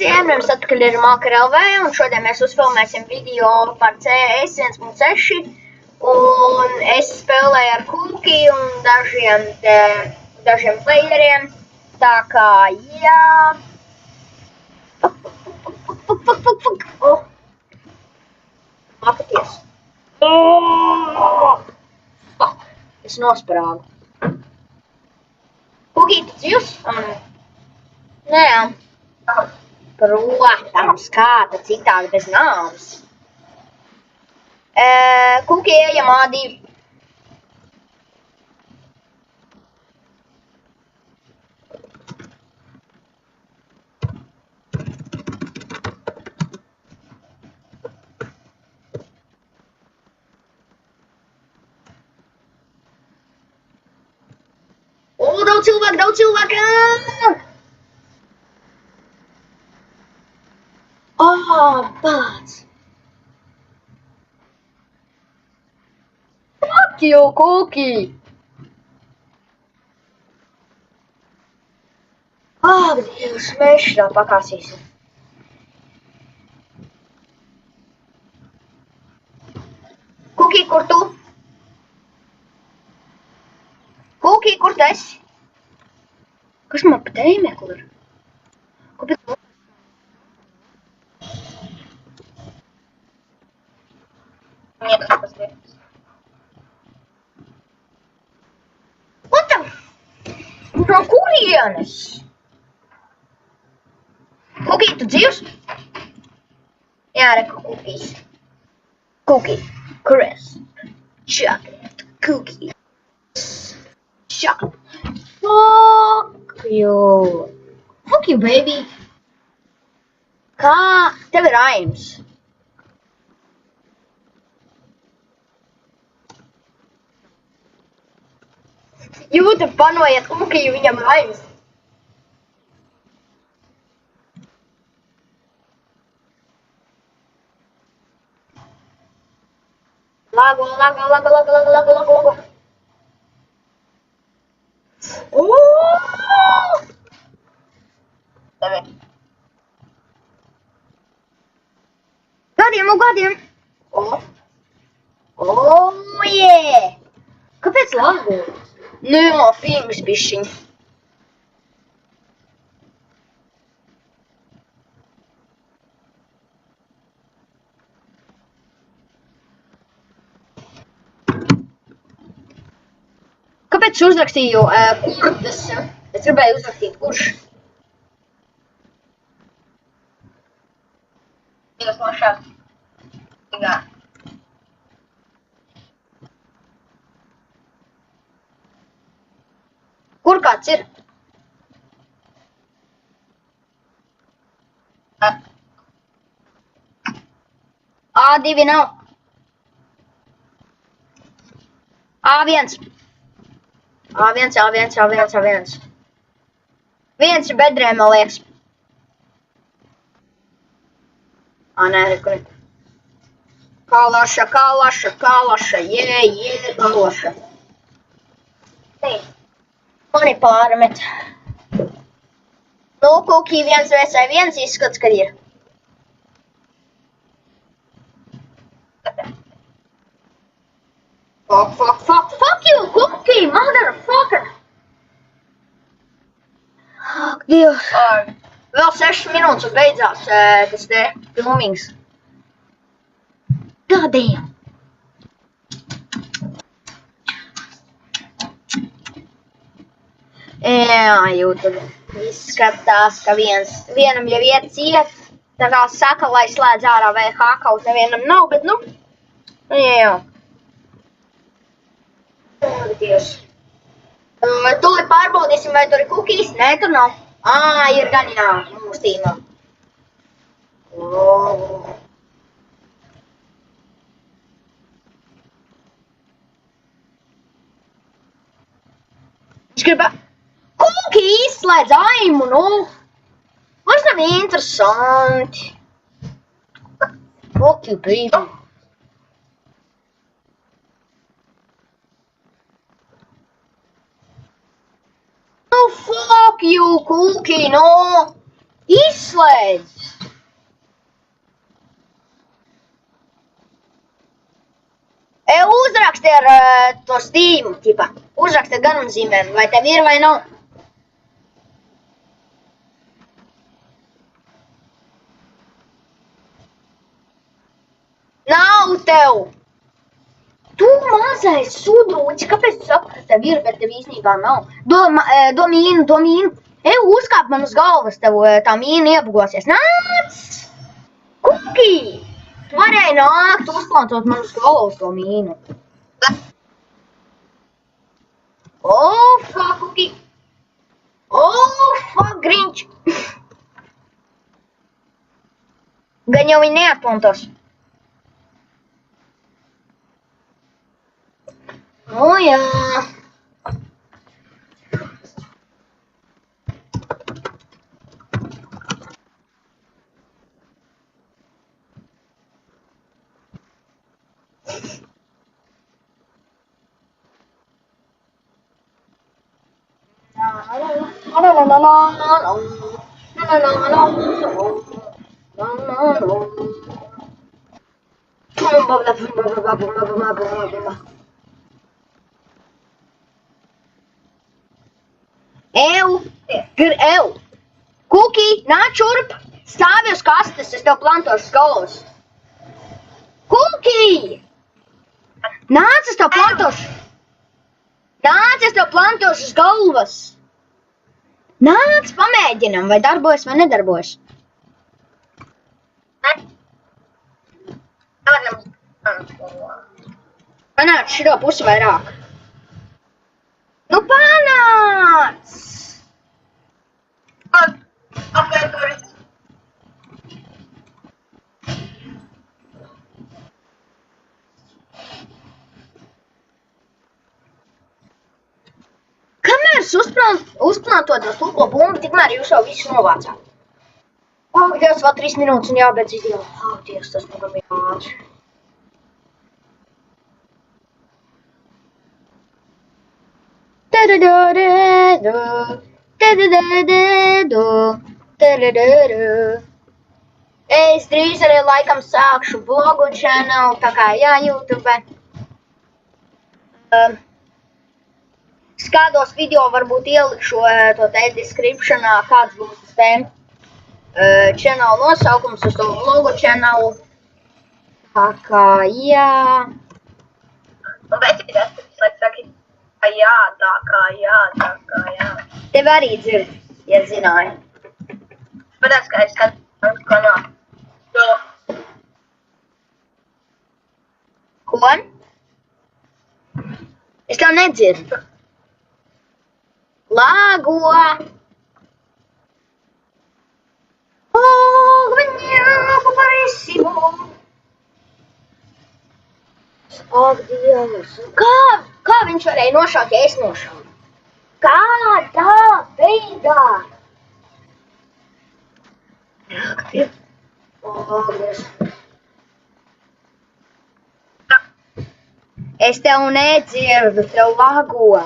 visiem! Jums atpakaļ ir Makar LV, un šodien mēs uzfilmēsim video par CS 1.6. Un es spēlēju ar Kuki un dažiem playeriem. Tā kā, jā... Apties. Es nosprāgu. Kuki, tu dzīvs? Nē. Protams, kāda citādi bez nāves. Kuki, ejam A2. O, daudz cilvēku! Pats! Fuck you, Kuki! Dievs, mēs šitā pakāsīsim. Kuki, kur tu? Kuki, kur tu esi? Kas man pa teimekli ir? Kāpēc? What the? No kurienes? Kuki, tu dzīvs? Jā, reku kukīs. Kuki, crisp, chocolate, cookie. Chocolate. Fuck you. Fuck you, baby. Kā? Tev ir aims. Jūta panojiet Kuki, viņam aims. Lago. Gadiem. Yeah. Kāpēc lago? Nē, filmas bišķiņ. Kāpēc uzrakstīju, kur tas? Es gribēju uzrakstīt, kurš? Jūs mašāk. Jā. Kur kāds ir? A2 nav. A1. Viens ir bedrē, man liekas. Nē, kur ir. Kalaša, kalaša. Mani pārmet. Nu, Kuki, 1v1 izskats, kad ir. Fuck you, Kuki, motherfucker! Ak, Dievs. Vēl 6 minūtes un beidzās tas te filmings. Goddamn! Jā, jūtu. Izskatās, ka vienam jau iet ciet. Tā kā saka, lai slēdz ārā VH, kaut nevienam nav, bet nu. Jā. Dievs. Tūlīt pārbaudīsim, vai tur ir kukīs. Nē, tur nav. Ir gan jā, mūsu tīmā. Viņš gribā... Kuki izslēdz aimu, nu! Vairs nav interesanti. Fuck you, baby. No, fuck you, Kuki, no! Izslēdz! Uzraksti ar to Steam, ķipa. Uzraksti ar garumzīmēm, vai tev ir vai nav. Nav tev! Tu mazais sudrūci, kāpēc tu saki, ka tev ir, bet tev īstenībā nav? Do mīnu. Uzkāp man uz galvas, tev tā mīna iebugosies. Nāc! Kuki! Tu varēji nākt, uzplantot man uz galvas to mīnu. Oh, fuck, Kuki! Oh, fuck, Grinč! Gan jau viņi neatplantos. O, jā. Kuki, nāc šurp, stāvi uz kastes, es tev plantošu galvas. Kuki! Nāc, es tev plantošu. Nāc, es tev plantošu uz galvas. Nāc, pamēģinam, vai darbojas vai nedarbojas. Panāc šito pusi vairāk. Nu, panāc! Kamēr es uzplantot to tūko bumbu, tikmēr jūs jau visu novācāt. Ak, Dievs, vēl 3 minūtes un jābeidz video. Ak, Dievs, tas man bija ātri. Es drīz arī laikam sākšu vlogu channel, tā kā jā, YouTube. Kādos video varbūt ielikšu to te descriptionā, kāds būs tas te channel nosaukums uz to vlogu channel. Tā kā jā. Un bet ir tas, lai saki, jā, tā kā jā. Tev arī dzird, ja zināji. Patās, ka es skatu kanālu. Ko? Es tev nedzirdu. Lago! Oh, viņā pavisimo! Ak, Dievs! Kā viņš varēja nošaut, ja es nošautu? Kādā veidā? Ak, Dievs! Oh, Dievs! Es tev nedzirdu, tev lago!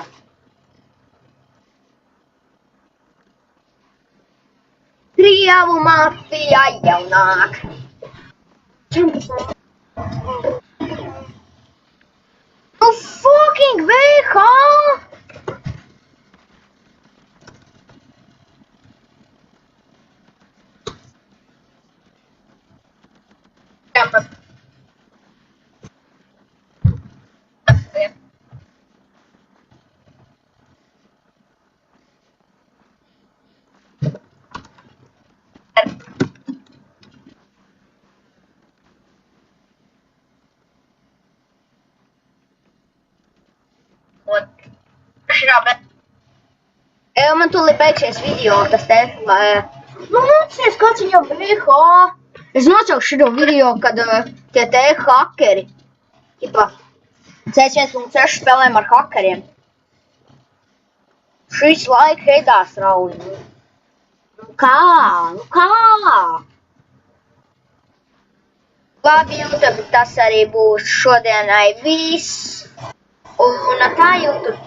Krievu mafija jau nāk. Nu fucking VH! Man tūlīt beigsies video, tas te, lai... Nu, atceries, kāds viņam VH. Es nosaukšu šito video, kad tie te hakeri. Ķipa, CS1.6 spēlēm ar hakeriem. Šis laika heidās rauļi. Nu kā? Labi, YouTube, tas arī būs šodienai viss. Un tā YouTube.